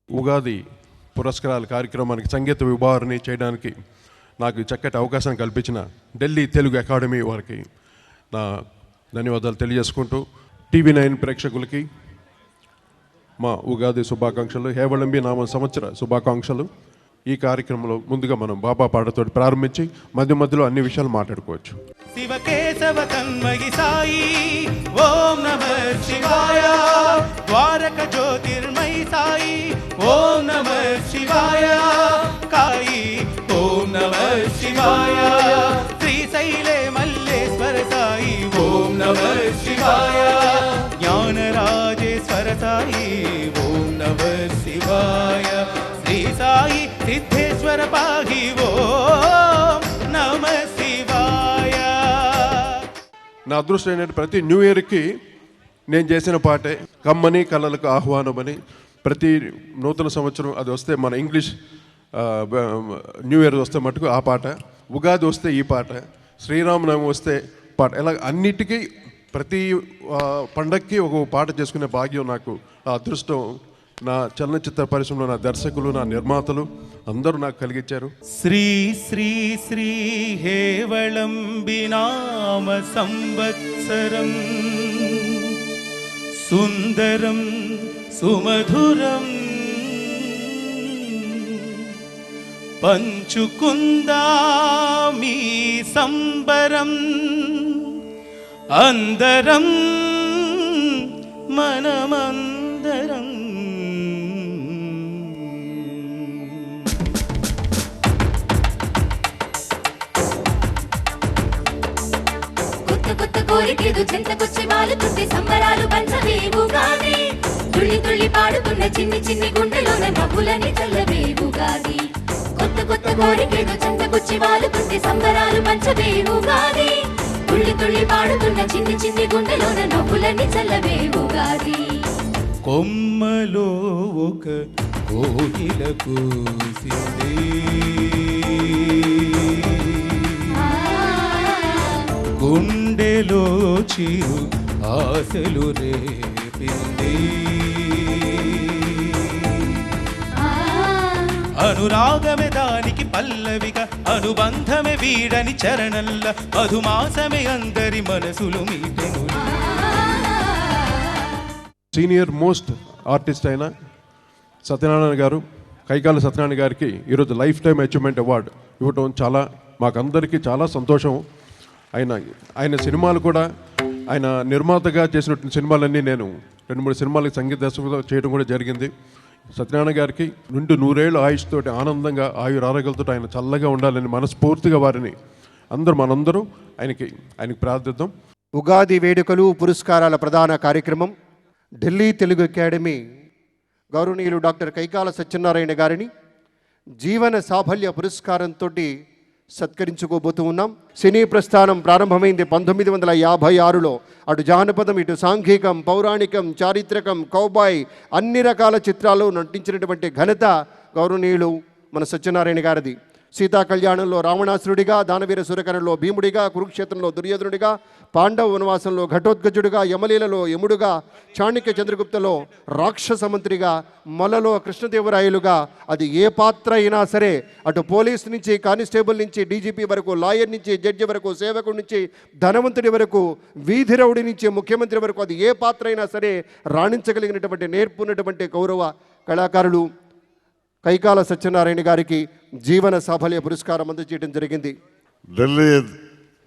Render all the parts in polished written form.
ఉగాది పురస్కారాల కార్యక్రమానికి సంగీత విభావరణ చేయడానికి నాకు చక్కటి అవకాశం కల్పించిన ఢిల్లీ తెలుగు అకాడమీ వారికి నా ధన్యవాదాలు తెలియజేసుకుంటూ TV9 ప్రేక్షకులకి మా ఉగాది శుభాకాంక్షలు, హేవళంబి నామ సంవత్సర శుభాకాంక్షలు. ఈ కార్యక్రమంలో ముందుగా మనం బాబా పాటతో ప్రారంభించి మధ్య మధ్యలో అన్ని విషయాలు మాట్లాడుకోవచ్చు. శివకేశవ తన్మయి సాయి ఓం నమః శివాయ, ద్వారక జ్యోతిర్మయి సాయి ఓం నమః శివాయ, కాయి ఓం నమః శివాయ, శ్రీశైలే మల్లేశ్వర సాయి ఓం నమః శివాయ, జ్ఞానరాజేశ్వర సాయి ఓం నమః శివాయ, శ్రీ సాయి సిద్ధేశ్వర పాహి ఓం నమః శివాయ. నా అదృష్టం ఏంటంటే ప్రతి న్యూ ఇయర్కి నేను చేసిన పాటే కమ్మని కళలకు ఆహ్వానమని. ప్రతి నూతన సంవత్సరం అది వస్తే మన ఇంగ్లీష్ న్యూ ఇయర్ వస్తే మటుకు ఆ పాట, ఉగాది వస్తే ఈ పాట, శ్రీరామనవమి వస్తే పాట, ఇలా అన్నిటికీ ప్రతి పండగకి ఒక పాట చేసుకునే భాగ్యం నాకు, ఆ అదృష్టం నా చలనచిత్ర పరిశ్రమలో నా దర్శకులు, నా నిర్మాతలు అందరూ నాకు కలిగించారు. శ్రీ శ్రీ శ్రీ హేవళంబి నామ సంవత్సరం సుందరం సుమధురం పంచుకుందామీ సంబరం అందరం మనమందరం. కొత్త కోరికలు చెంతకొచ్చి వాలుతుంటే సంబరాలు పంచవేవుగాది, తుళ్ళి తుళ్ళి పాడుతున్న చిన్ని చిన్ని గుండెలోన నవ్వులని చల్లవేవుగాది. కొత్త కోరికలు చెంతకొచ్చి వాలుతుంటే సంబరాలు పంచవేవుగాది, తుళ్ళి తుళ్ళి పాడుతున్న చిన్ని చిన్ని గుండెలోన నవ్వులని చల్లవేవుగాది. కొమ్మలో ఒక కోకిల కూసింది, గుండెలో చిరు ఆశలు రేపింది, అనురాగమే దానికి పల్లవిగా, అనుబంధమే వీడని చరణల్ల, మధుమాసమే అందరి మనసులు మీటెను. సీనియర్ మోస్ట్ ఆర్టిస్ట్ అయిన సత్యనారాయణ గారు, కైకాల సత్యనారాయణ గారికి ఈరోజు లైఫ్ టైమ్ అచీవ్మెంట్ అవార్డు ఇవ్వటం చాలా మాకందరికీ చాలా సంతోషం. ఆయన సినిమాలు కూడా, ఆయన నిర్మాతగా చేసినటువంటి సినిమాలన్నీ నేను 2-3 సినిమాలకి సంగీత దర్శకులు చేయడం కూడా జరిగింది. సత్యనారాయణ గారికి నిండు 100 ఏళ్ళు ఆయుష్తోటి ఆనందంగా ఆయురారోగ్యాలతో ఆయన చల్లగా ఉండాలని మనస్ఫూర్తిగా వారిని మనందరూ ఆయనకి ప్రార్థిద్దాం. ఉగాది వేడుకలు పురస్కారాల ప్రధాన కార్యక్రమం ఢిల్లీ తెలుగు అకాడమీ గౌరవనీయులు డాక్టర్ కైకాల సత్యనారాయణ గారిని జీవన సాఫల్య పురస్కారంతో సత్కరించుకోబోతూ ఉన్నాం. సినీ ప్రస్థానం ప్రారంభమైంది 1956లో. అటు జానపదం, ఇటు సాంఘికం, పౌరాణికం, చారిత్రకం, కౌబాయ్ అన్ని రకాల చిత్రాల్లో నటించినటువంటి ఘనత గౌరవనీయులు మన సత్యనారాయణ గారిది. సీతా కళ్యాణంలో రావణాసురుడిగా, దానవీర సురకరణలో భీముడిగా, కురుక్షేత్రంలో దుర్యోధనుడిగా, పాండవ వనవాసంలో ఘటోత్కచుడిగా, యమలీలలో యముడుగా, చాణక్య చంద్రగుప్తలో రాక్షస మంత్రిగా, మొలలో కృష్ణదేవరాయలుగా, అది ఏ పాత్ర అయినా సరే, అటు పోలీస్ నుంచి, కానిస్టేబుల్ నుంచి, డీజీపీ వరకు, లాయర్ నుంచి, జడ్జి వరకు, సేవకుడి నుంచి, ధనవంతుడి వరకు, వీధి రౌడి నుంచి ముఖ్యమంత్రి వరకు, అది ఏ పాత్ర అయినా సరే రాణించగలిగినటువంటి నేర్పున్నటువంటి గౌరవ కళాకారులు కైకాల సత్యనారాయణ గారికి జీవన సాఫల్య పురస్కారం అందజేయడం జరిగింది. ఢిల్లీ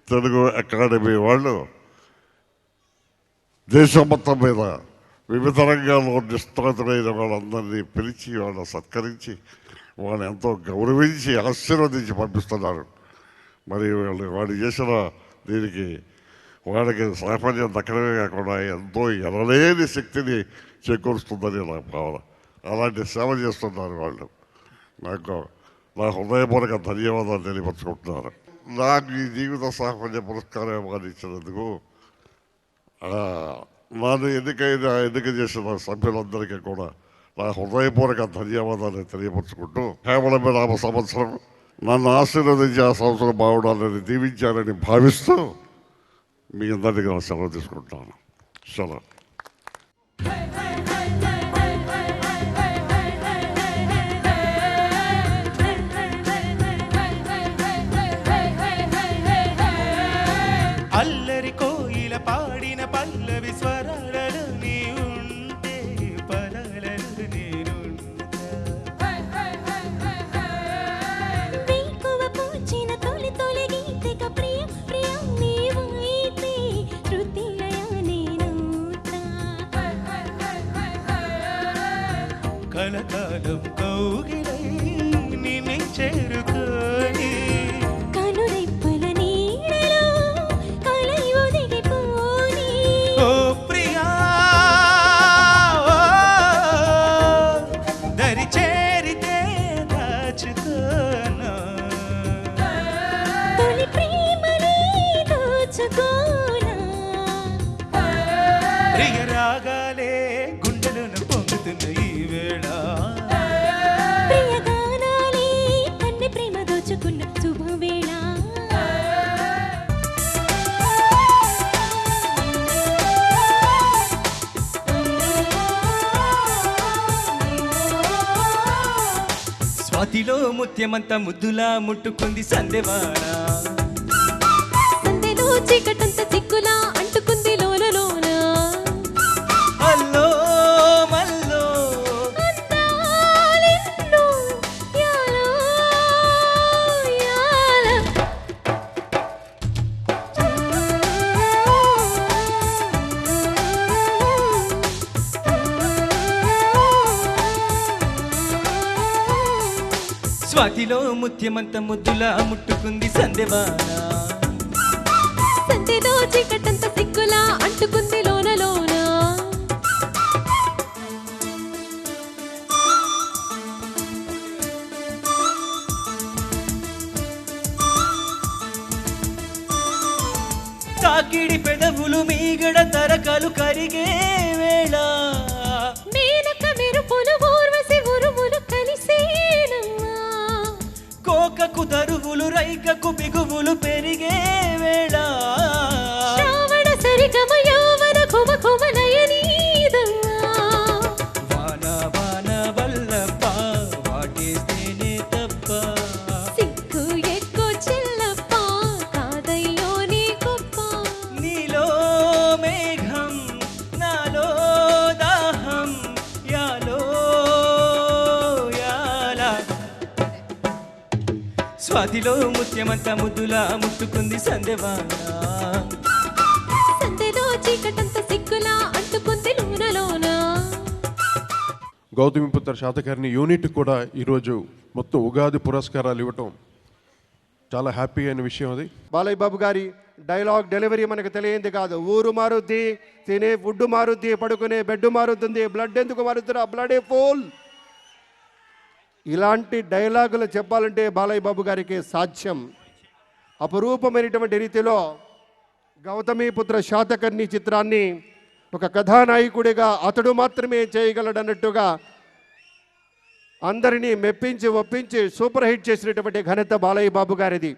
తెలుగు అకాడమీ వాళ్ళు దేశం మొత్తం మీద వివిధ రంగాల్లో నిష్ణాతులైన వాళ్ళందరినీ పిలిచి వాళ్ళని సత్కరించి వాళ్ళని ఎంతో గౌరవించి ఆశీర్వదించి పంపిస్తున్నారు. మరి వాడు చేసిన దీనికి వాళ్ళకి సాఫల్యం దక్కడమే కాకుండా ఎంతో ఎనలేని శక్తిని చేకూరుస్తుందని నా భావన. అలాంటి సేవ చేస్తున్నారు వాళ్ళు. నా హృదయపూర్వక ధన్యవాదాలు తెలియపరుచుకుంటున్నారు. నాకు ఈ జీవిత సాఫల్య పురస్కారం అందించినందుకు నన్ను ఎన్నిక చేసిన సభ్యులందరికీ కూడా నా హృదయపూర్వక ధన్యవాదాలు తెలియపరుచుకుంటూ, హేవళంబి నామ సంవత్సరం నన్ను ఆశీర్వదించి ఆ సంవత్సరం బాగుండాలని దీవించాలని భావిస్తూ మీ అందరికీ సెలవు తీసుకుంటాను. సెలవు. కలకాలం కౌగిలై నిన్నే చేరుకోని కనురెప్పల నీడలో కలై ఒదిగిపోని ఓ ప్రియా ఓ, దరి చేరితే దాచుకోనా తొలి ప్రేమని దోచుకోనా ప్రియ రాగాలే గుండెలను పొంగుతున్న ఈ వేళ ప్రియ గానాలే కన్నె ప్రేమ దోచుకున్న శుభవేళ స్వాతిలో ముత్యమంత ముద్దులా ముట్టుకుంది సందెవాన సందెలో చీకటంత చిక్కులా అంటుకుంది లోన అల్లో మల్లో అందాలెన్నో యాలో యాల స్వాతిలో ముత్యమంత ముద్దులా ముట్టుకుంది సందెవాన సందెలో చీకటంత చిక్కులా అంటుకుంది లోన తాకిడి పెదవులు మీగడ తరకలు కరిగే వేళ మేనక మెరుపులు ఊర్వశి ఉరుములు కలిసేనమ్మా కోకకు దరువులు రైకకు బిగువులు పెరిగే వేళ శ్రావణ సరిగమ యౌవన ఘుమ ఘుమ నయనీదమ్మా వాన వాన వల్లప్ప వాటేస్తేనే తప్ప సిగ్గు ఎక్కు చిల్లప్ప కాదయ్యో నీ గొప్ప నీలో మేఘం నాలో దాహం యాలో యాల స్వాతిలో ముత్యమంత ముద్దులా ముట్టుకుంది సందెవాన సందెలో చీకటంత సిగ్గులా అంటుకుంది లోన గౌతమిపుత్ర శాతకర్ణి యూనిట్ కూడా ఈరోజు మొత్తం ఉగాది పురస్కారాలు ఇవ్వటం చాలా హ్యాపీ అయిన విషయం అది. బాలయ్య బాబు గారి డైలాగ్ డెలివరీ మనకు తెలియంది కాదు. ఊరు మారుద్ది, తినే ఫుడ్ మారుద్ది, పడుకునే బెడ్ మారుతుంది, బ్లడ్ ఎందుకు మారుతున్నా బ్లడ్ ఫుల్. ఇలాంటి డైలాగులు చెప్పాలంటే బాలయ్య బాబు గారికి సాధ్యం. అపురూపమైనటువంటి రీతిలో గౌతమిపుత్ర శాతకర్ణి చిత్రాన్ని ఒక కథానాయకుడిగా అతడు మాత్రమే చేయగలడన్నట్టుగా అందరినీ మెప్పించి ఒప్పించి సూపర్ హిట్ చేసినటువంటి ఘనత బాలయ్య బాబు గారిది.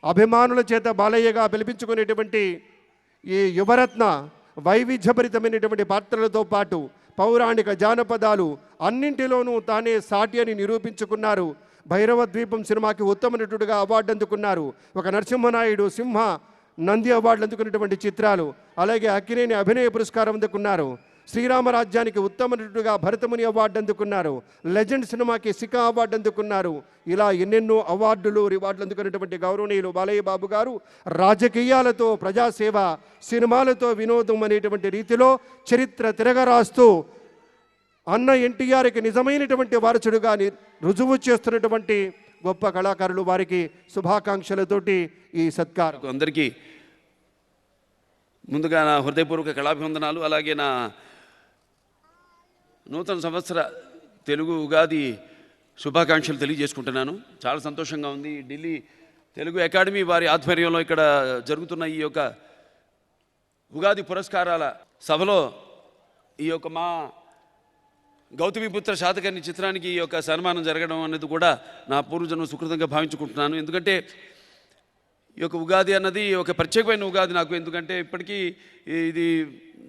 అభిమానుల చేత బాలయ్యగా పిలిపించుకునేటువంటి ఈ యువరత్న వైవిధ్యభరితమైనటువంటి పాత్రలతో పాటు పౌరాణిక జానపదాలు అన్నింటిలోనూ తానే సాటి అని నిరూపించుకున్నారు. భైరవ ద్వీపం సినిమాకి ఉత్తమ నటుడిగా అవార్డు అందుకున్నారు. ఒక నరసింహనాయుడు, సింహ, నంది అవార్డులు అందుకున్నటువంటి చిత్రాలు. అలాగే అక్కినేని అభినయ పురస్కారం అందుకున్నారు. శ్రీరామరాజ్యానికి ఉత్తమ నటుడిగా భరతముని అవార్డు అందుకున్నారు. లెజెండ్ సినిమాకి సికా అవార్డు అందుకున్నారు. ఇలా ఎన్నెన్నో అవార్డులు రివార్డులు అందుకున్నటువంటి గౌరవనీయులు బాలయ్య బాబు గారు రాజకీయాలతో ప్రజాసేవ, సినిమాలతో వినోదం అనేటువంటి రీతిలో చరిత్ర తిరగరాస్తూ అన్న ఎన్టీఆర్కి నిజమైనటువంటి వారసుడుగా రుజువు చేస్తున్నటువంటి గొప్ప కళాకారులు. వారికి శుభాకాంక్షలతోటి ఈ సత్కారం. అందరికీ ముందుగా నా హృదయపూర్వక కళాభివందనాలు. అలాగే నా నూతన సంవత్సర తెలుగు ఉగాది శుభాకాంక్షలు తెలియజేసుకుంటున్నాను. చాలా సంతోషంగా ఉంది. ఢిల్లీ తెలుగు అకాడమీ వారి ఆధ్వర్యంలో ఇక్కడ జరుగుతున్న ఈ యొక్క ఉగాది పురస్కారాల సభలో ఈ యొక్క మా గౌతమిపుత్ర శాతకర్ణి చిత్రానికి ఈ యొక్క సన్మానం జరగడం అనేది కూడా నా పూర్వజన్మ సుకృతంగా భావించుకుంటున్నాను. ఎందుకంటే ఈ యొక్క ఉగాది అన్నది ఒక ప్రత్యేకమైన ఉగాది నాకు. ఎందుకంటే ఇప్పటికీ ఇది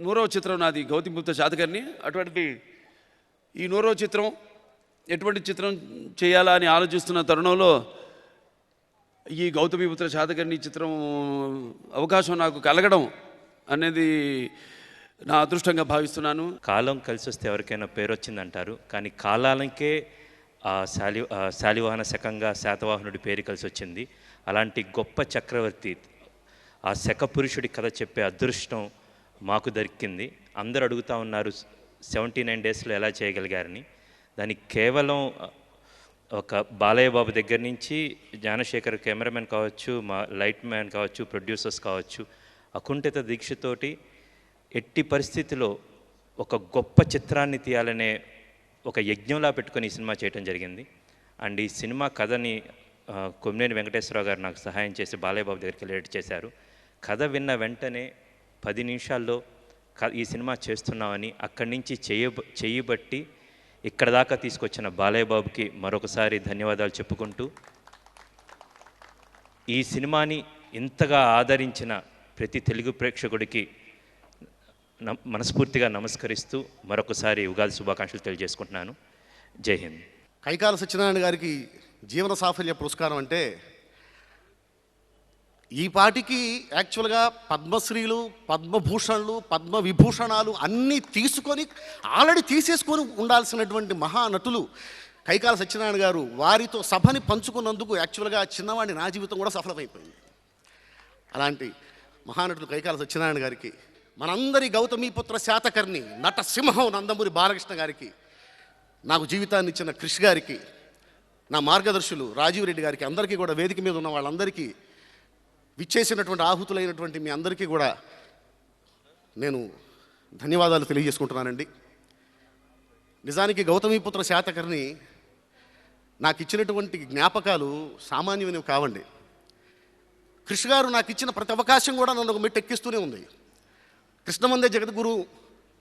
100వ చిత్రం నాది గౌతమిపుత్ర శాతకర్ణి. అటువంటి ఈ 100వ చిత్రం ఎటువంటి చిత్రం చేయాలా అని ఆలోచిస్తున్న తరుణంలో ఈ గౌతమిపుత్ర శాతకర్ణి చిత్రం అవకాశం నాకు కలగడం అనేది నా అదృష్టంగా భావిస్తున్నాను. కాలం కలిసి వస్తే ఎవరికైనా పేరు వచ్చిందంటారు, కానీ కాలానికే శాలివాహన శకంగా శాతవాహనుడి పేరు కలిసి వచ్చింది. అలాంటి గొప్ప చక్రవర్తి, ఆ శక పురుషుడి కథ చెప్పే అదృష్టం మాకు దొరికింది. అందరూ అడుగుతూ ఉన్నారు 79 డేస్లో ఎలా చేయగలిగారని. దానికి కేవలం ఒక బాలయ్య బాబు దగ్గర నుంచి జ్ఞానశేఖర్ కెమెరామెన్ కావచ్చు, మా లైట్ మ్యాన్ కావచ్చు, ప్రొడ్యూసర్స్ కావచ్చు, అకుంఠిత దీక్షతోటి ఎట్టి పరిస్థితిలో ఒక గొప్ప చిత్రాన్ని తీయాలనే ఒక యజ్ఞంలా పెట్టుకొని ఈ సినిమా చేయడం జరిగింది. అండ్ ఈ సినిమా కథని కొమ్మినేని వెంకటేశ్వరరావు గారు నాకు సహాయం చేసి బాలయ్య బాబు దగ్గరికి రిలేట్ చేశారు. కథ విన్న వెంటనే 10 నిమిషాల్లో ఈ సినిమా చేస్తున్నామని అక్కడి నుంచి చేయబట్టి ఇక్కడ దాకా తీసుకొచ్చిన బాలయ్య బాబుకి మరొకసారి ధన్యవాదాలు చెప్పుకుంటూ, ఈ సినిమాని ఇంతగా ఆదరించిన ప్రతి తెలుగు ప్రేక్షకుడికి మనస్ఫూర్తిగా నమస్కరిస్తూ మరొకసారి ఉగాది శుభాకాంక్షలు తెలియజేసుకుంటున్నాను. జై హింద్. కైకాల సత్యనారాయణ గారికి జీవన సాఫల్య పురస్కారం అంటే ఈ పాటికి యాక్చువల్గా పద్మశ్రీలు, పద్మభూషణలు, పద్మవిభూషణాలు అన్నీ తీసుకొని ఆల్రెడీ తీసేసుకొని ఉండాల్సినటువంటి మహానటులు కైకాల సత్యనారాయణ గారు. వారితో సభని పంచుకున్నందుకు యాక్చువల్గా చిన్నవాడిని నా జీవితం కూడా సఫలమైపోయింది. అలాంటి మహానటులు కైకాల సత్యనారాయణ గారికి, మనందరి గౌతమీపుత్ర శాతకర్ణి నట సింహం నందమూరి బాలకృష్ణ గారికి, నాకు జీవితాన్ని ఇచ్చిన క్రిష్ గారికి, నా మార్గదర్శులు రాజీవ్ రెడ్డి గారికి, అందరికీ కూడా వేదిక మీద ఉన్న వాళ్ళందరికీ, విచ్చేసినటువంటి ఆహుతులైనటువంటి మీ అందరికీ కూడా నేను ధన్యవాదాలు తెలియజేసుకుంటున్నానండి. నిజానికి గౌతమీపుత్ర శాతకర్ణి నాకు ఇచ్చినటువంటి జ్ఞాపకాలు సామాన్యమైనవి కావండి. కృష్ణ గారు నాకు ఇచ్చిన ప్రతి అవకాశం కూడా నన్ను ఒక మెట్టు ఎక్కిస్తూనే ఉంది. కృష్ణమందే జగద్గురు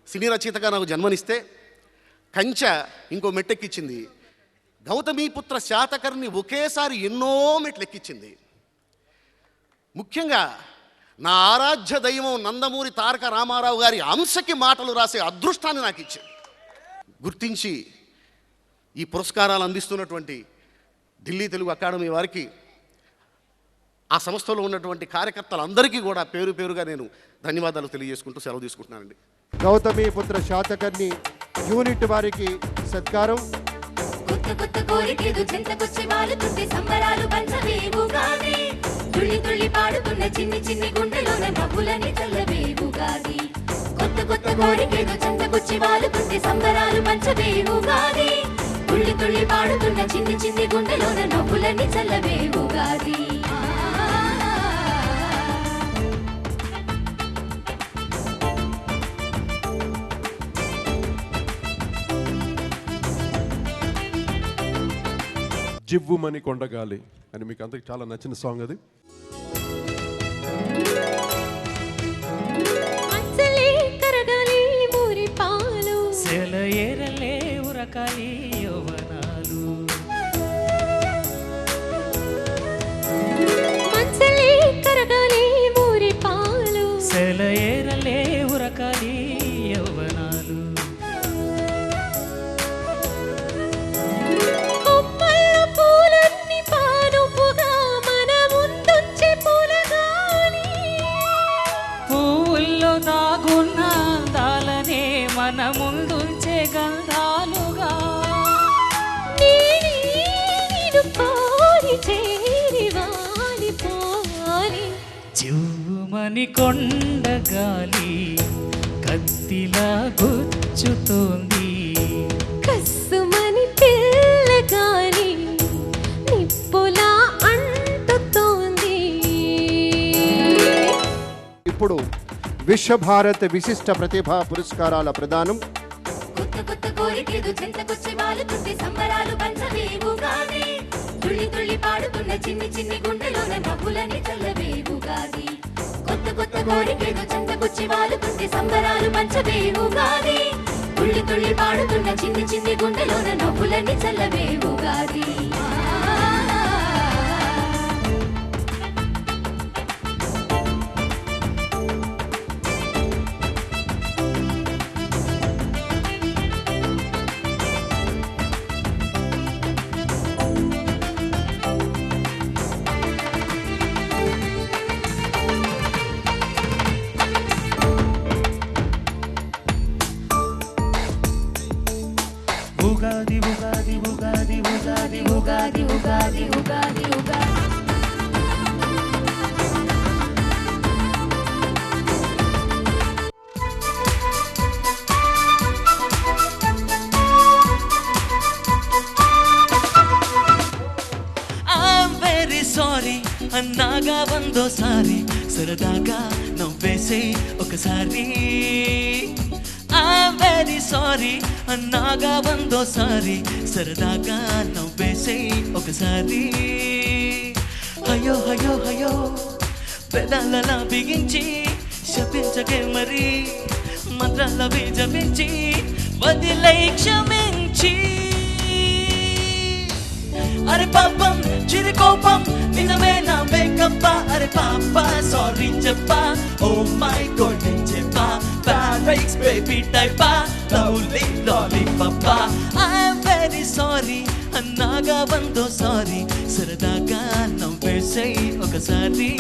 సినీ రచయితగా నాకు జన్మనిస్తే కంచె ఇంకో మెట్టెక్కిచ్చింది. గౌతమీపుత్ర శాతకర్ణి ఒకేసారి ఎన్నో మెట్లు ఎక్కించింది. ముఖ్యంగా నా ఆరాధ్య దైవం నందమూరి తారక రామారావు గారి అంశకి మాటలు రాసే అదృష్టాన్ని నాకు ఇచ్చింది. గుర్తించి ఈ పురస్కారాలు అందిస్తున్నటువంటి ఢిల్లీ తెలుగు అకాడమీ వారికి, ఆ సంస్థలో ఉన్నటువంటి కార్యకర్తలందరికీ కూడా పేరు పేరుగా నేను ధన్యవాదాలు తెలియజేసుకుంటూ సెలవు తీసుకుంటున్నానండి. గౌతమీపుత్ర శాతకర్ణి యూనిట్ వారికి సత్కారం. కొత్త కొత్త కోరికేదు చెంతకొచ్చి వాలుతుంటే సంబరాలు పంచవేవుగాది. తుళ్ళి తుళ్ళి పాడుతున్న చిన్ని చిన్ని గుండెలోన నవ్వులని చల్లవేవుగాది. కొత్త కొత్త కోరికేదు చెంతకొచ్చి వాలుతుంటే సంబరాలు పంచవేవుగాది. తుళ్ళి తుళ్ళి పాడుతున్న చిన్ని చిన్ని గుండెలోన నవ్వులని చల్లవేవుగాది. జివ్వుమని కొండగాలి అని మీకు అందరికి చాలా నచ్చిన సాంగ్ అది. సెలయేరలే ఉరకాలి యౌవనాలు, సెలయేరలే ఉరకాలి యౌవనాలు. పూల్లో దాగున్న అందాలనే మన ముందుంచే గంధాలుగా, చివ్వుమని కొండగాలి కత్తిలా గుచ్చుతోంది. కస్సుమని పిల్లగాలి నిప్పులా అంటుతోంది. ఇప్పుడు విశ్వభారత్ విశిష్ట ప్రతిభా పురస్కారాల ప్రదానం. కొత్త కొత్త కోరికేదు చెంతకొచ్చి వాలుతుంటే సంబరాలు పంచవేవుగాది. తుళ్ళి తుళ్ళి పాడుతున్న చిన్ని చిన్ని గుండెలోన నవ్వులని చల్లవేవుగాది. కొత్త కొత్త కోరికేదు చెంతకొచ్చి వాలుతుంటే సంబరాలు పంచవేవుగాది. తుళ్ళి తుళ్ళి పాడుతున్న చిన్ని చిన్ని గుండెలోన నవ్వులని చల్లవేవుగాది. ఉగాది ఉగాది ఉగాది ఉగాది ఉగాది ఉగాది ఉగాది ఉగాది. అన్నాగా వందోసారి సరదాగా నవ్వేసే ఒకసారి I'm very sorry అన్నాగా వందోసారి సరదాగా నవ్వేసే ఒకసారి అయ్యో అయ్యో అయ్యో పెదాలలా బిగించి శపించకే మరి మంత్రాల బీజమించి వదిలై క్షమించి అరే పాపం చిరి కోపం నిజమే నా మేకప్ప అరే పాప సారీ చెప్పా ఓ మై గాడ్ నేను చెప్పా పారాక్స్ బేబీ టైపా లవ్లీ లాలీపాప ఐఎమ్ వెరీ సారీ అన్నాగా వందో సారీ సరదాగా నవ్వేసే ఒకసారి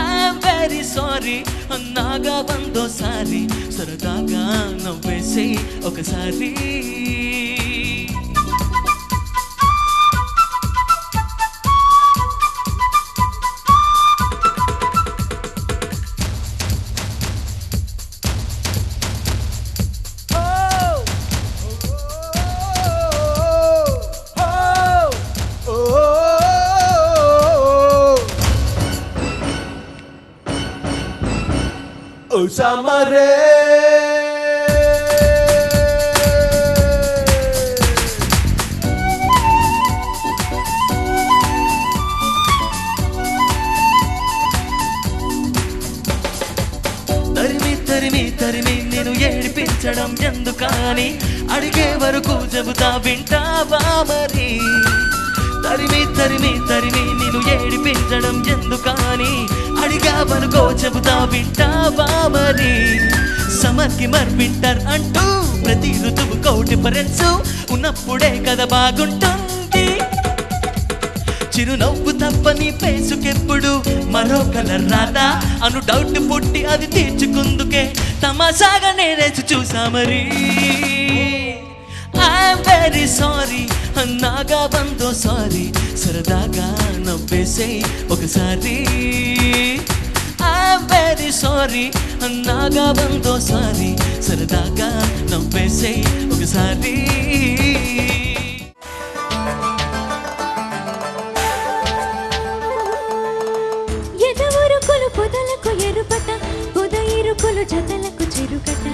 ఐఎమ్ వెరీ సారీ అన్నాగా వందో సారీ సరదాగా నవ్వేసే ఒకసారి Usamare తరిమి తరిమి తరిమి నేను ఏడిపించడం ఎందుకని అడిగే వరకు చెబుతా వింటావా మరి తరిమి తరిమి తరిమి నేను ఏడిపించడం ఎందుకని అడిగా వరకు చెబుతా వింటావా మరి సమర్కి మర్ వింటర్ అంటూ ప్రతి ఋతువు కోటి డిఫరెన్స్ ఉన్నప్పుడే కదా బాగుంటుంది చిరునవ్వు తప్ప నీ ఫేసుకెప్పుడు మరో కలర్ రాదా అను డౌట్ పుట్టి అది తీర్చుకుందుకే తమాషాగా నేనేసి చూసా మరి ఐఎమ్ వెరీ సారీ అన్నాగా వందో సారీ సరదాగా నవ్వేసే ఒకసారి ఐఎమ్ వెరీ సారీ అన్నాగా వందో సారీ సరదాగా నవ్వేసే ఒకసారి ఎదవరుకులు పొదలకు ఎరుపట పొద ఇరుకులు జతలకు చిరుకట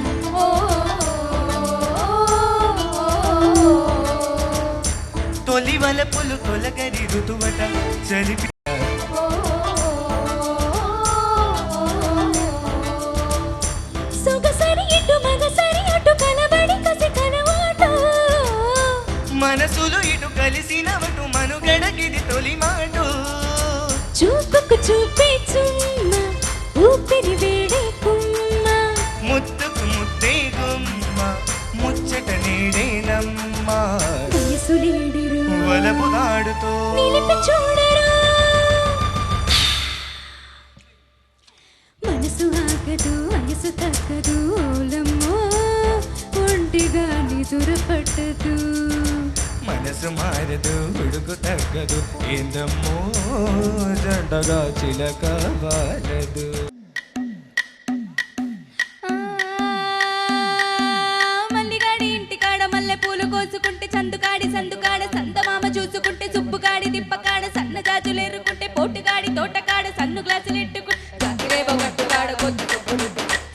తొలి వలపులు తొలగరి ఋతువట చలిపి సొగసరి ఇటు మగసరి అటు కలబడి కసి కనవాట మనసులు ఇటు కలిసినవటు మనుగడగిది తొలి మాట చూపుకు చూపే చుమ్మ ఊపిరి వేడే కుమ్మ ముద్దుకు ముద్దే గుమ్మ ముచ్చట నేడేనమ్మ వయసులేడిరు వలపు దాడుతో నిలిపి చూడరా మనసు ఆగదు వయసు తగ్గదు ఓలమ్మో ఒంటిగా నిదుర పట్టదు మనసు మారదు ఉడుకు తగ్గదు ఏందమ్మో జంటగా చిలక వాలదు మల్లిగాడి ఇంటికాడ మల్లె పూలు కోసుకుంటే చందుకాడి సందుకాడ సందమామ చూసుకుంటే సుబ్బుగాడి దిప్పకాడ సన్న జాజులు ఎరుకుంటే పోటుగాడి తోటకాడ సన్ను గ్లాసులు ఎట్టుకుంటే జాతిరేవ గట్టుకాడ కొద్ది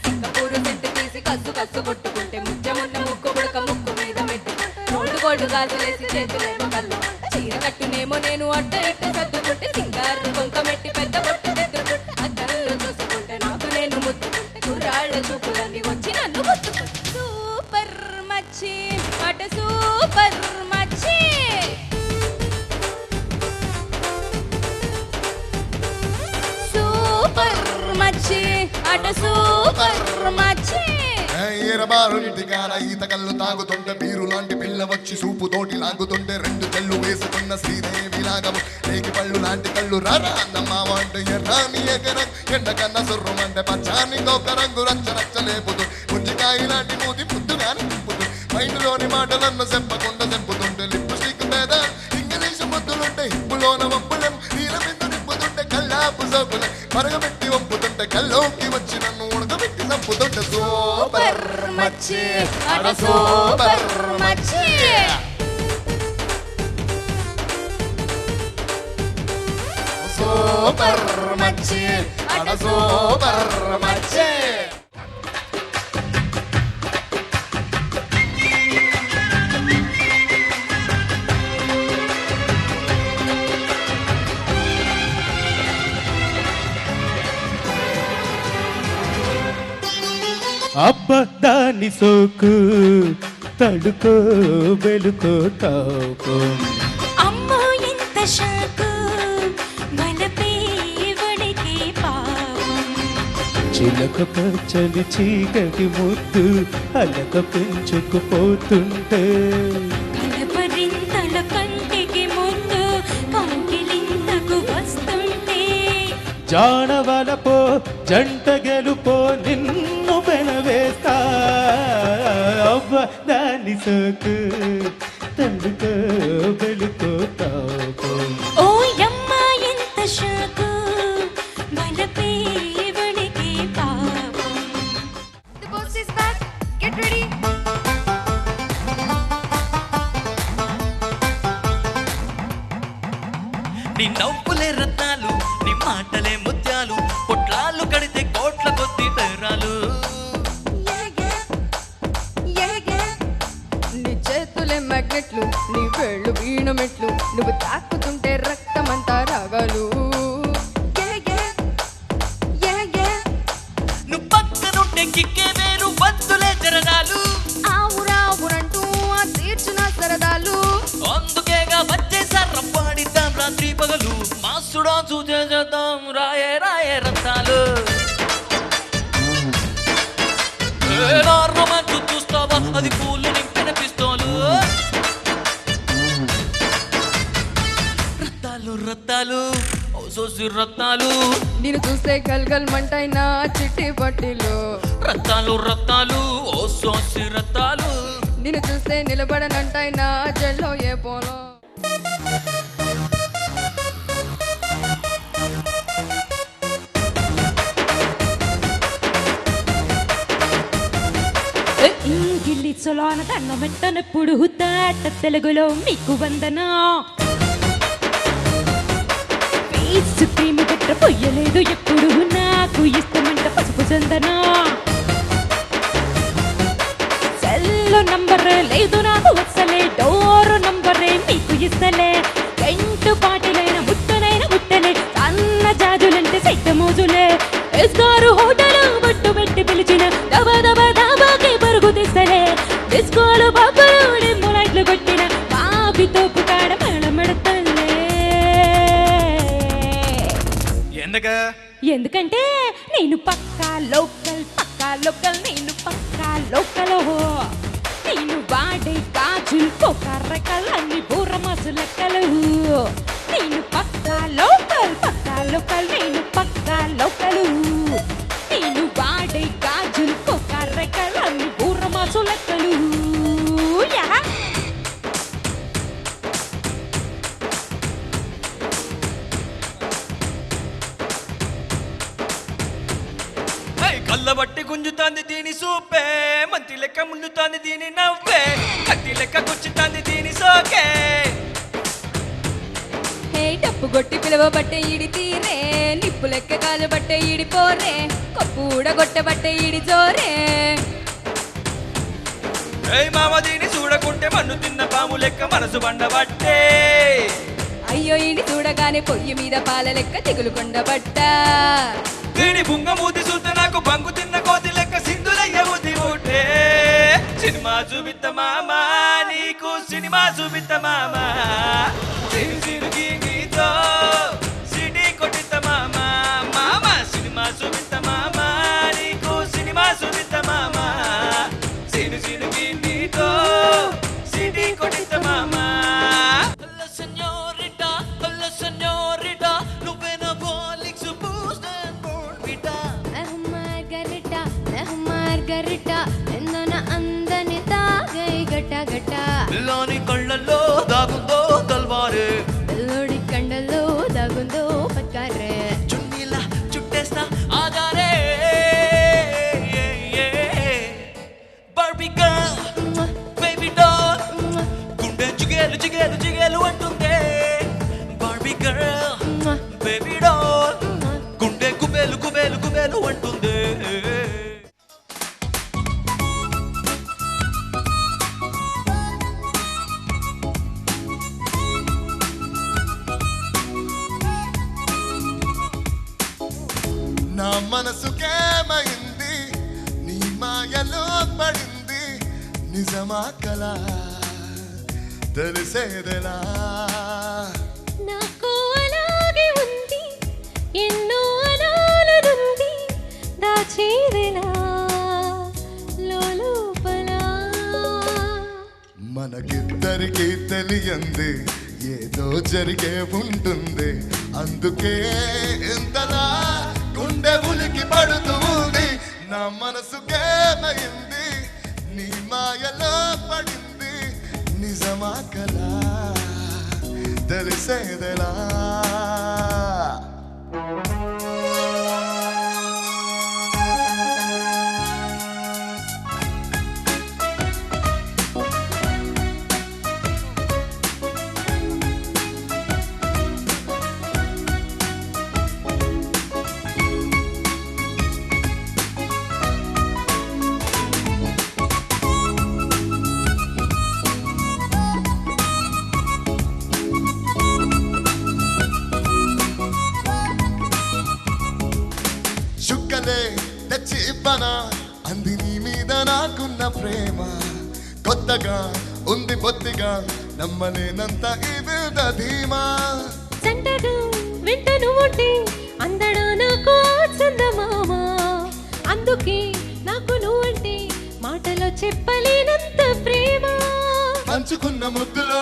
సింగపూరు సెంటు తీసి కస్సు కస్సు కొట్టుకుంటే ముచ్చమున్న ముక్కు బుడక ముక్కు మీద పెట్టుకుంటే రోడ్డు గోల్డ్ గాజులేసి చేతులేమో కళ్ళు చీర కట్టునేమో నేను అడ్డ ఇట్ట సర్దుకుంటే సింగారు కొంక మెట్టి పెద్ద బొట్టు దిద్దుకుంటే అద్దల్లో చూసుకుంటే నాకు నేను ముద్దుకుంటే కుర్రాళ్ళ చూపులన్నీ వచ్చి నన్ను ముద్దుకుంటే సూపర్ మచ్చి అట సూపర్ మచ్చి సూపర్ మచ్చి అట సూపర్ మచ్చి ఈరబారు ఇంటికాడ ఈత కళ్ళు తాగుతుంటే బీరు లాంటి పిల్ల వచ్చి సూపు తోటి లాగుతుంటే రెండు కళ్ళు వేసుకున్న శ్రీదేవి లాగము రేగి పళ్ళు లాంటి కళ్ళు రారా అన్నమ్మ వంట ఎర్రాని ఎగరం ఎండకన్న సుర్రమంటే పచ్చాని గోక రంగు రచ్చ రచ్చ లేపుతూ పుంజికాయ లాంటి మూతి ముద్దుగాని తిప్పుతూ మైండ్లోని మాటలన్న చెప్పకుండా చెప్పుతుంటే లిప్పు స్టిక్ మీద ఇంగ్లీష్ ముద్దులుంటే హిప్పులోన వంపులం నీల మీద నిప్పుతుంటే కల్లాపు సోకుల మరగబెట్టి వంపుతుంటే కల్లోకి వచ్చి నన్ను ఉడకబెట్టి చంపుతుంటే సూపర్ మచ్చి అట సూపర్ మచ్చి బర్రమచ్చే అబ్బ దాని సోకు తడుకో వెలుకో తాకో అమ్మో ఎంత షాకు వలపే వడికే పాపం చిలక పచ్చని చీకటి ముద్దు అలక పెంచుకుపోతుంటే కలపరింతల కంటికి ముందు కౌగిలింతకు వస్తుంటే జానవలపో జంట గెలుపో నిన్ను వెనవేస్తా అవ్వ దాని సోకు తడుకో వెలుకో తాకో ఓ యమ్మ ఎంత షాకు వలపే వడికే పాపం. The boss is back. Get ready. నీ నవ్వులే రత్నాలు నీ మాటలే ముత్యాలు పొట్లాలు కడితే కోట్ల కొద్ది పేరాలు నీ చేతులే మ్యాగ్నెట్లు నీ వేళ్ళు వీణ మెట్లు నువ్వు తాకుతుంటే రక్తమంతా రాగాలు నువ్వు పక్కనుంటే కిక్కే వేరు బద్దులే జరదాలు ఆవురావురంటూ ఆ తీర్చిన సరదాలు అందుకేగా వచ్చేసారు రప్పాడిద్దాం రాత్రి పగలు మాసుడా చూచేద్దాం రాయే రాయే రత్నాలు రొమాన్స్ చూస్తావా అది పూలు నింపిన పిస్తోలు రత్తాలు రత్తాలు ఓ సోసి రత్నాలు నేను చూస్తే గల్గల్ మంటైనా చిట్టి పట్టిలో రత్తాలు రత్తాలు ఓ సోసి రత్తాలు నిన్ను చూస్తే నిలబడనంటైనా జల్లో ఏ పోలో ఇంగిలిసలోన తన్న మెట్టనప్పుడు తాట తెలుగులో మీకు వందనా పీచు క్రీము గట్ట పొయ్యలేదు ఎప్పుడు నాకు ఇష్టమంట పసుపు చందనా సెల్లు నంబర్ లేదు నాకు వస్తలే డోరు నంబరే మీకు ఇస్తలే ఎంటు పాటిలైన ముట్టనైన ముట్టలే సన్న జాజులంటే సెట్ట మోజులే ఎస్గారు హోటలు బట్టు పెట్టి పిలిచిన దబా దబా దాబాకి పరుగు తీస్తలే డిస్కోలు బాబులు డిమ్ములైట్లు కొట్టిన బాబి తోపు కాడ మేళమెడతలే ఎందుకంటే నేను పక్కా లోకల్ నేను పక్కా లోకల్ నేను వాడే గాజులు కొకర్రకల్ అన్ని బూర మసు లెక్కలు నేను పక్కా లోకల్ నేను పక్కా లోకలు నేను వాడే గాజులు కొకర్రకల్ అన్ని బూర మసు లెక్కలు యా కళ్ళబట్టి గుంజుతాంది దీని సూపే మంతి లెక్క ముందుతాంది దీని నవ్వే కత్తి లెక్క గుచ్చుతాంది దీని సోకే హే డప్పు కొట్టి పిలవబట్టే ఈడి తీరే నిప్పు లెక్క కాలబట్టే ఈడి పోరే కప్పు ఊడగొట్టబట్టే ఈడి జోరే ఏయ్ మామ దీని చూడకుంటే మన్ను తిన్న పాము లెక్క మనసు బండబట్టే అయ్యో ఈడి చూడగానే పొయ్యి మీద పాల లెక్క తెగులు కొండబట్ట దీని బుంగ మూతి చూస్తే నాకు బంగు తిన్న కోతి లెక్క సింధులయ్య బుద్ధి ఉంటే సినిమా చూపిత్త మామా నీకు సినిమా చూపిత్త మామా సిరుగి నీతో సిటీ కొట్టిత్త మామా మామా సినిమా చూపిత్త మామా నీకు సినిమా చూపిత్త మామా సిరుగి నీతో సిటీ కొట్టిత్త మామా señorita, నువ్వే నా బాలిక్స్ బూస్ట్ అండ్ బోర్న్విటా మార్గరిటా ఎందన అందని తాగై గట్ట గట్ట పిల్లాని కళ్ళల్లో దాగుందో తల్వారే పిల్లోడి కండల్లో దాగుందో పట్కారే చున్నీలా చుట్టేస్తా ఆగారే బార్బీ గర్ల్ బేబీ డాల్ గుండె జిగేలు జిగేలు జిగేలు అంటుందే బార్బీ గర్ల్ బేబీ డాల్ గుండె కుబేలు కుబేలు కుబేలు మనసుకేమైంది నీ మాయలో పడింది నిజమా కలా తెలిసేదెలా నాకు అలాగే ఉంది ఎన్నో అనాలనుంది దాచేదెలా లోపల మనకిద్దరికి తెలియంది ఏదో జరిగే ఉంటుంది అందుకే ఇంతలా గుండె ఉలికి పడుతూ ఉంది నా మనసుకేమైంది నీ మాయలో పడింది నిజమా కలా తెలిసేదెలా చుక్కలే తెచ్చి ఇవ్వనా అంది నీ మీద నాకున్న ప్రేమ కొత్తగా ఉంది బొత్తిగా నమ్మలేనంత ఇది ధీమా సంటగా వింటను ఉంటే అందడా నాకు చందమామ అందుకే నాకు నువ్వంటే మాటలో చెప్పలేనంత ప్రేమ పంచుకున్న ముద్దులో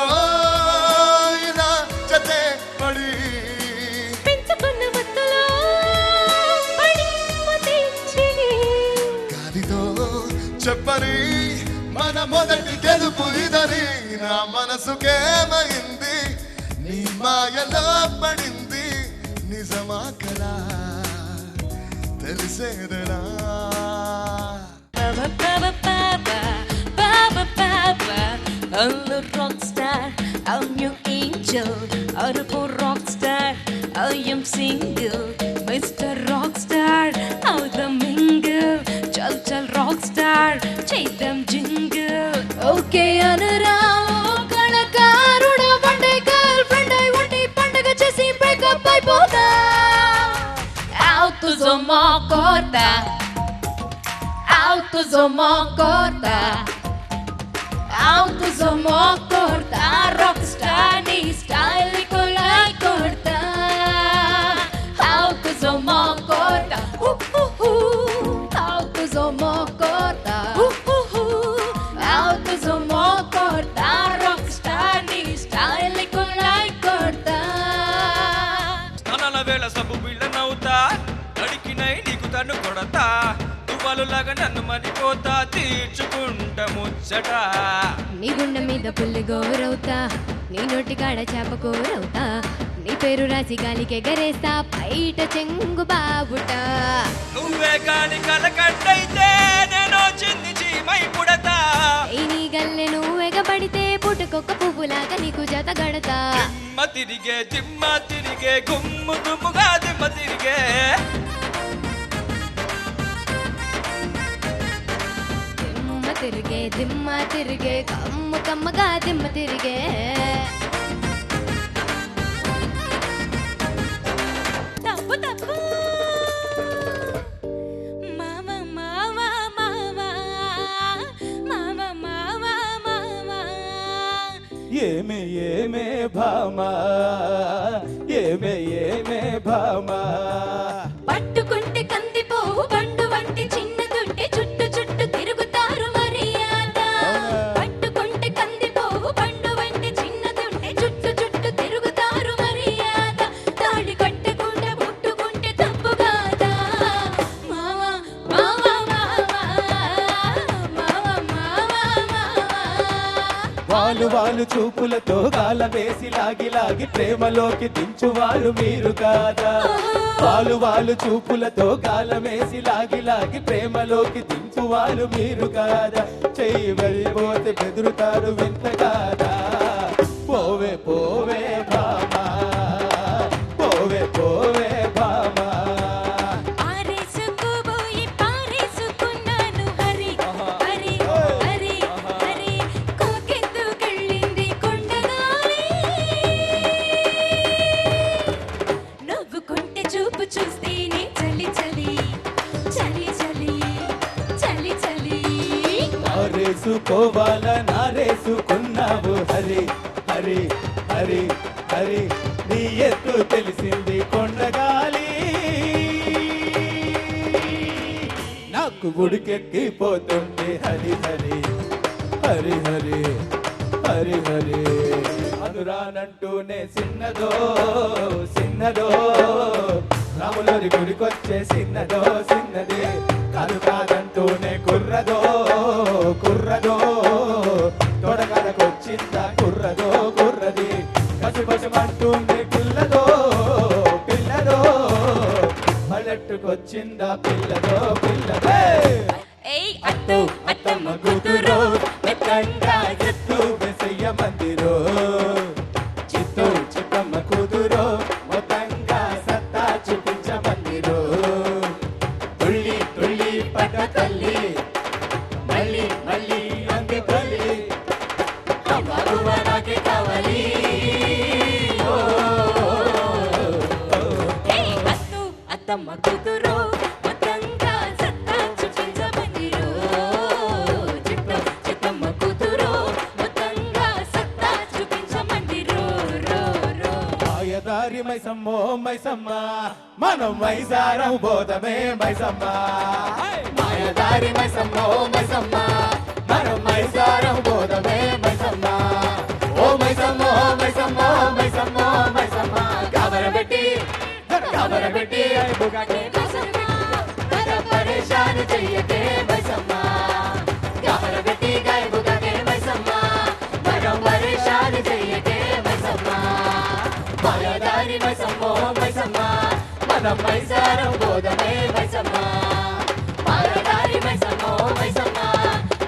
ఇలా జతే పడి పెంచుకున్న మత్తులో పడి మతించి గాలితో చెప్పని మన మొదటి గెలుపు ఇదని నా మనసుకేమైంది నీ మాయలో పడింది నిజమా కలా తెలిసేదెలా I'm the rock star, I'm your angel. I'm a rock star, I am single. Mr. Rockstar, how the mingle. Chal rock star, chase them jingle. Okay, anura, kalakaruda, one day girlfriend, I want a pandaga chesi break up by boda. Out to Zoma Kota, out to Zoma Kota. Auto zomo corta, rockstar ni style ko like corta. Auto zomo corta, auto zomo corta, auto zomo corta, rockstar ni style ko like corta. స్థానాల వేళ సబ్బు బిళ్ళ నవ్వుతా అడికినై నీకు తన్ను కొడతా తువ్వాలులాగా నన్ను మరిపోతా తీర్చుకుంటా ముచ్చట నీ గుండె మీద పుల్లి గోరవుతా నీ నోటి కాడ చేప కూరవుతా నీ పేరు రాసి గాలికి ఎగరేస్తా బయట చెంగు బాబుట నువ్వే కాని కలకట్టయితే నేను చిన్ని చీమై పుడతా నీ గల్లె నువ్వు ఎగబడితే పుట్టుకొక్క పువ్వులాగా నీకు జత గడతా దిమ్మ తిరిగే గుమ్ము దుమ్ముగా దిమ్మ తిరిగే దిమ్మ తిరిగే కమ్ము కమ్మగా దిమ్మ తిరిగే తప్పు తప్పు మామ మామ మామ మామ మామ మామ ఏమే ఏమే భామా ఏమే ఏమే భామా పట్టుకుంటే కందిపోవు బండు వంటి చిన్నదుంటే చుట్టు చుట్టు తిరుగుతారు మర్యాద పట్టుకుంటే కందిపోవు బండు వంటి చిన్నదుంటే చుట్టు చుట్టు తిరుగుతారు మర్యాద తాడి కట్టకుండా ముట్టుకుంటే తప్పు కాదా మామ మామ మామ మామ వాలు వాలు చూపులతో గాల వేసి లాగి లాగి ప్రేమలోకి దించువారు మీరు కాదా వాలు వాలు చూపులతో గాల వేసి లాగి లాగి ప్రేమలోకి దించువారు మీరు కాదా చెయ్యి వెళ్ళిపోతే బెదురుతారు వింత కాదా పోవే పోవే భామా పోవే పోవే భామా ఆరేసుకోబోయి పారేసుకున్నాను హరి హరి హరి హరి కోకెందుకెళ్ళింది కొండగాలి నవ్వుకుంటే చూపు చూస్తేనే చలి చలి కోవాల నారేసుకున్నావు హరి హరి హరి హరి నీ ఎత్తు తెలిసింది కొండగాలి నాకు ఉడికెక్కిపోతుంది హరి హరి హరి హరి హరి హరి అనురానంటూనే చిన్నదో చిన్నదో రాములోని గుడికొచ్చే చిన్నదో చిన్నది కాదు కాదంటూనే కుర్రదో కుర్రదో తొడగడకొచ్చిందా కుర్రదో కుర్రది పసిపసిమంటూనే పిల్లదో పిల్లదో మలట్టుకొచ్చిందా పిల్లదో పిల్లదే ఏయ్ అత్తో అత్తమ్మ కూతురు మెత్తంగా చెట్టు వెసయ్య మందిరో చిత్తూ చిత్తమ్మ కూతురు మొత్తంగా సత్తా చూపించ మందిరో తుళ్ళి తుళ్ళి పట్ట తల్లి మళ్ళీ మళ్ళీ అంది తల్లి అమ్మ నాకే కావాలి ఏయ్ అత్తో అత్తమ్మ కూతురు మొత్తంగా సత్తా చూపించమందిరో చిత్తో చిత్తమ్మ కూతురు మొత్తంగా సత్తా చూపించమందిరో రో రో మాయదారి మైసమ్మో మైసమ్మ మనం మైసారం బోధమే మైసమ్మ మాయదారి మైసమ్మో మైసమ్మ మనం మైసారం బోధమే మైసమ్మ ఓ మైసమ్మో మైసమ్మో మైసమ్మో మైసమ్మ కబరబెట్టి బుగాకే మైసమ్మ పరేషాన్ చెయ్యకే మైసమ్మ కబరబెట్టి బుగాకే మైసమ్మ మనం పరేషాన్ చెయ్యకే మైసమ్మ మాయదారి మైసమ్మో మైసమ్మ మనం మైసారం బోధమే మైసమ్మ మాయదారి మైసమ్మో మైసమ్మ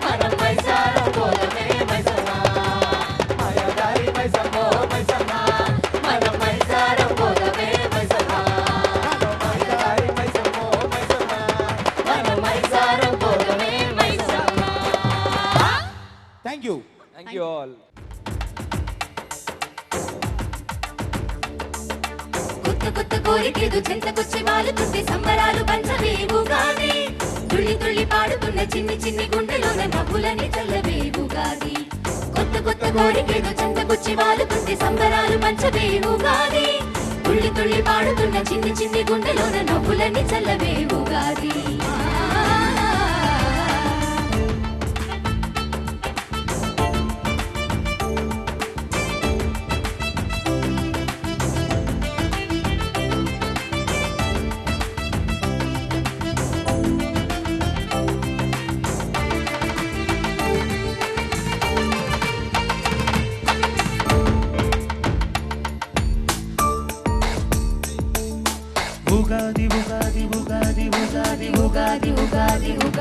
మనం మైసారం బోధమే మైసమ్మ మాయదారి మైసమ్మో మైసమ్మ మనం మైసారం బోధమే మైసమ్మ మాయదారి మైసమ్మో మైసమ్మ మనం మైసారం బోధమే మైసమ్మ థ్యాంక్ యూ ఆల్ కొత్త కొత్త కోరికేదు చెంతకొచ్చి వాలుతుంటే సంబరాలు పంచవేవుగాది తుళ్ళి తుళ్ళి పాడుతున్న చిన్ని చిన్ని గుండెలోన నవ్వులని చల్లవేవుగాది కొత్త కొత్త కోరికేదు చెంతకొచ్చి వాలుతుంటే సంబరాలు పంచవేవుగాది తుళ్ళి తుళ్ళి పాడుతున్న చిన్ని చిన్ని గుండెలోన నవ్వులని చల్లవేవుగాది ఉగాది ఉగాది ఉగాది ఉగాది ఉగాది ఉగాది ఉగాది